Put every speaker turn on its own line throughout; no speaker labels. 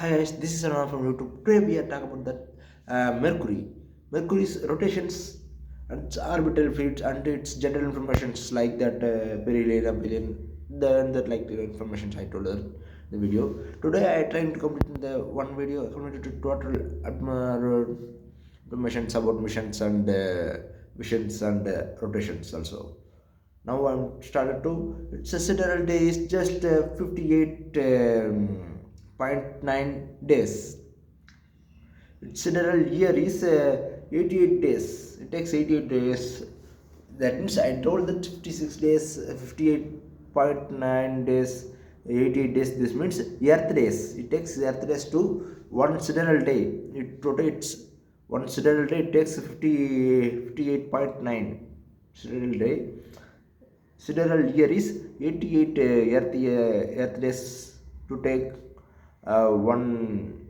Hi guys, this is Anand from YouTube. Today we are talking about that Mercury. Mercury's rotations and its orbital fleets and its general informations like that perihelion, aphelion, that like the information I told in the video. Today I trying to complete the one video completed total informations about missions and missions and rotations also. Now I'm started to. Its sidereal day is just 58. 0.9 days. Its general year is 88 days. It takes 88 days. That means I told that 56 days, 58.9 days, 88 days. This means Earth days. It takes Earth days to one sidereal day. It rotates one sidereal day. It takes 58.9 sidereal day. Sidereal year is 88 Earth days to take one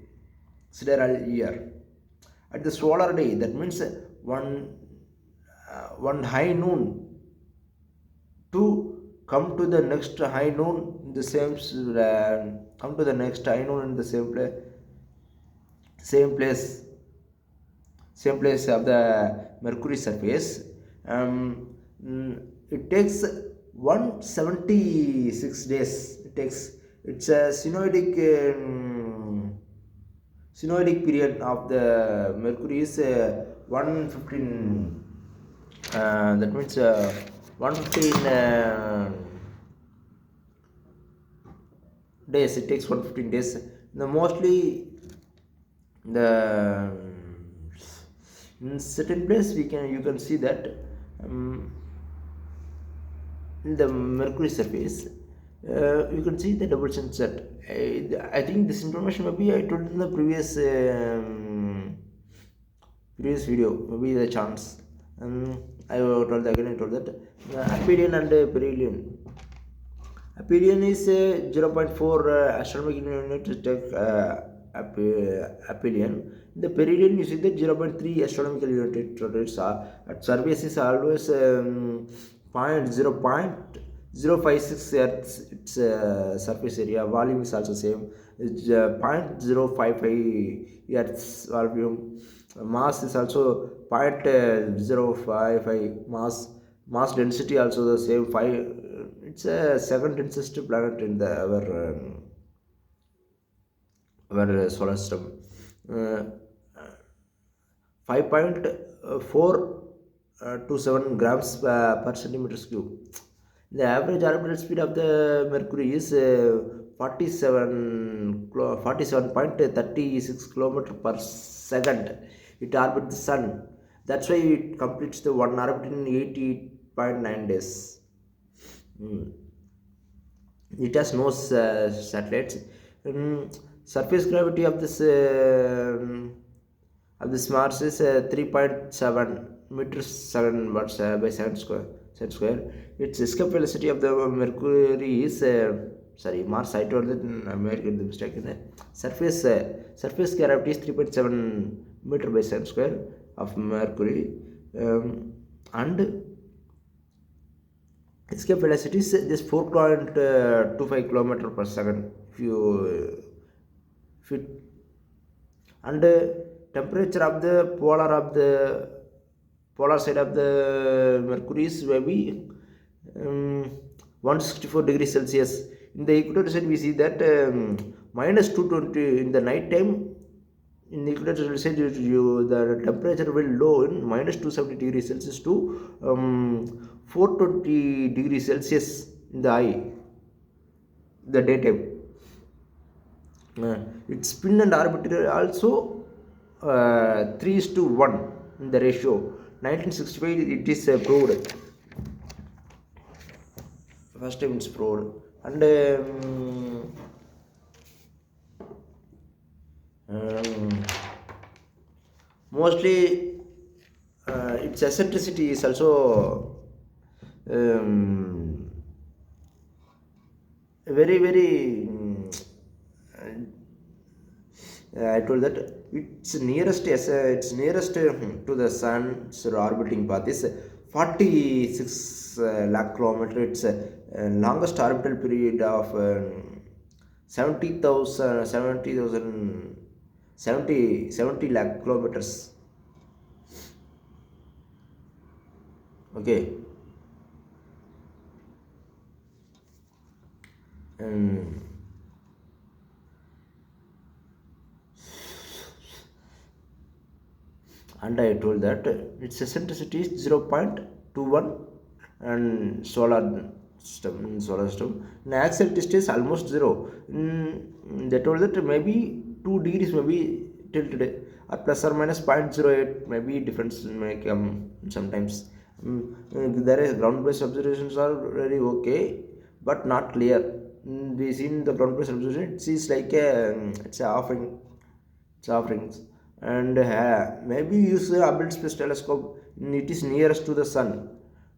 sidereal year. At the solar day, that means one high noon to come to the next high noon in the same come to the next high noon in the same place same place of the Mercury surface. It takes 176 days. It takes it's a synoidic period of the Mercury is 115. That means 115 days. It takes 115 days. The mostly the in certain place you can see that um, in the Mercury surface you can see the double sunset. I think this information maybe I told in the previous video, maybe the chance. I told again. I told that aphelion and perihelion. Aphelion is 0.4 astronomical unit to take aphelion. The perihelion you see that 0.3 astronomical unit rotates. At surface is always 0.056 Earth's its surface area. Volume is also same. It's 0.055 Earth's volume. Mass is also 0.055 mass density also the same 5. It's a second densest planet in the our solar system. uh, 5.427 grams per centimeters cube. The average orbital speed of the Mercury is 47.36 kilometer per second. It orbits the sun. That's why it completes the one orbit in 88.9 days. Mm. It has no satellites. Surface gravity of this Mars is 3.7 meters second by second square. Its escape velocity of the Mercury is sorry Mars. I told that American the mistake in the surface gravity is 3.7 meter by second square of Mercury, and escape velocity is just 4.25 kilometer per second. If you and temperature of the polar side of the Mercury is maybe 164 degrees Celsius. In the equator side we see that minus 220 in the night time. In the equatorial side the temperature will low in minus 270 degrees Celsius to 420 degrees Celsius in the the daytime. Its spin and orbit also 3 is to 1 in the ratio. 1965 it is proved. First time it's proved. And mostly its eccentricity is also um, very I told that its nearest to the sun's orbiting path is 46 lakh kilometer. It's longest orbital period of 70,000, 70,000, 70 lakh kilometers. Okay. And I told that its eccentricity is 0.21 and solar system. And axial twist is almost zero. They told that maybe 2 degrees maybe tilted or plus or minus 0.08 maybe difference may come sometimes. There is ground-based observations are very okay, but not clear. We seen the ground-based observation. It is like it's a offering offerings and maybe use the Hubble Space Telescope. It is nearest to the sun.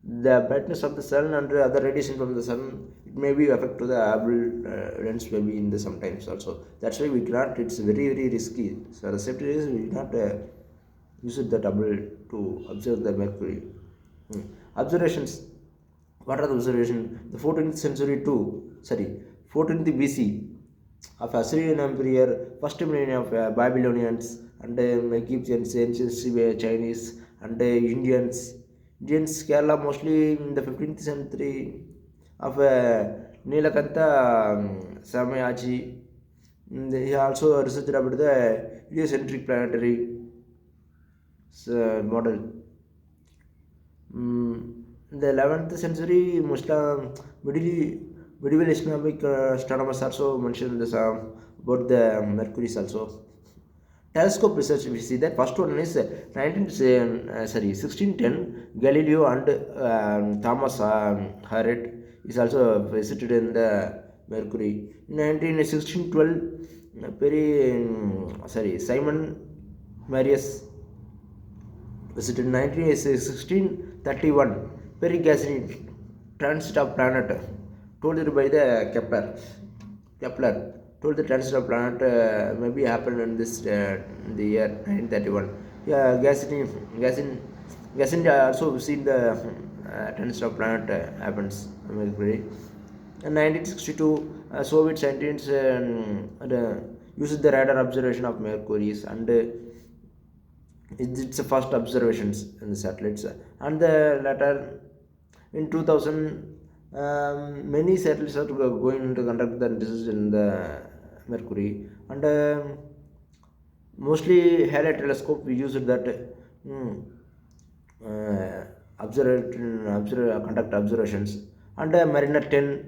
The brightness of the sun and other radiation from the sun it may be affect to the Hubble lens maybe in the sometimes also. That's why we cannot. It's very risky. So the safety is we cannot use it that Hubble to observe the Mercury. Observations. What are the observations? The 14th century too. Sorry, 14th BC of Assyrian Empire, first millennium of Babylonians and Egyptians, ancient Chinese and Indians. Indians Kerala mostly in the 15th century of Nilakantha Samayaji. He also researched about the heliocentric planetary model. In the 11th century, Muslim medieval Islamic astronomers also mentioned this about the Mercury also. Telescope research we see that first one is 1610 Galileo and Thomas Harriot is also visited in the Mercury. In 1612 Simon Marius visited 1631 Perigazine transit of planet told by the Kepler told the transit of planet maybe happened in this in the year 1931. Yeah, Gassini also seen the transit of planet happens Mercury. In 1962, Soviet scientists used the radar observation of Mercury and it's the first observations in the satellites. And the latter in 2000, many satellites are going to conduct the research in the Mercury and mostly Halley telescope we use that conduct observations and Mariner 10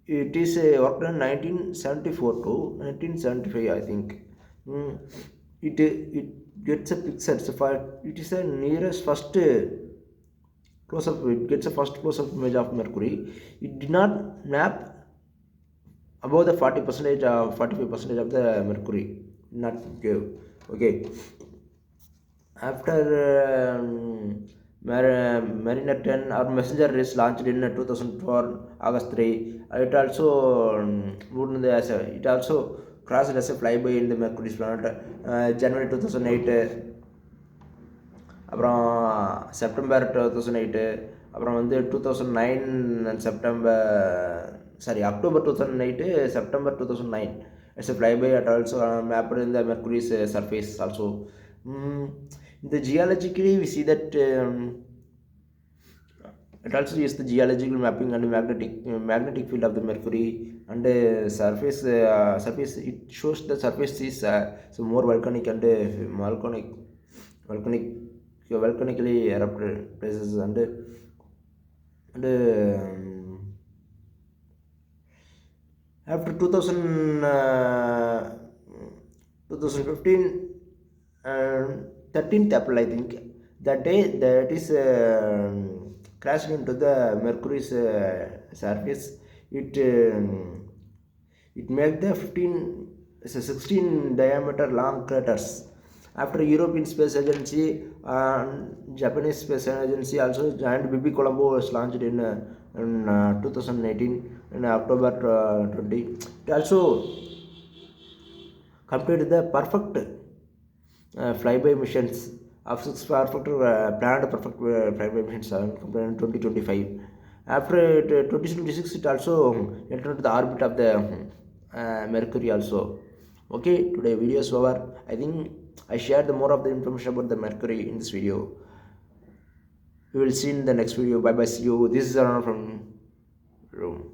it is worked in 1974 to 1975 I think. It gets a picture so far it is the nearest first close up it gets a first close up image of Mercury. It did not map above the 40 percentage 45% of the Mercury not give. Okay, after Mariner 10 or Messenger is launched in 2004 August 3. It also it also crossed as a flyby in the Mercury's planet January 2008 அப்புறம் September 2008 அப்புறம் வந்து 2009 September October 2008 September 2009 it's a flyby at also mapped in the Mercury's surface also. The geologically we see that it also uses the geological mapping and magnetic field of the Mercury and surface it shows the surface is so more volcanic and volcanically erupted places and after 2015 13th April I think that day that is crashed into the Mercury's surface. It made the 16 diameter long craters. After European Space Agency and Japanese Space Agency also joined, BB Colombo was launched in 2018 in October 20. It also completed the perfect flyby missions of 6 perfect planned perfect flyby missions completed in 2025. After 2026, it also entered the orbit of the Mercury also. Okay, today video is over. I think I shared the more of the information about the Mercury in this video. We will see in the next video. Bye bye. See you. This is Arun from room.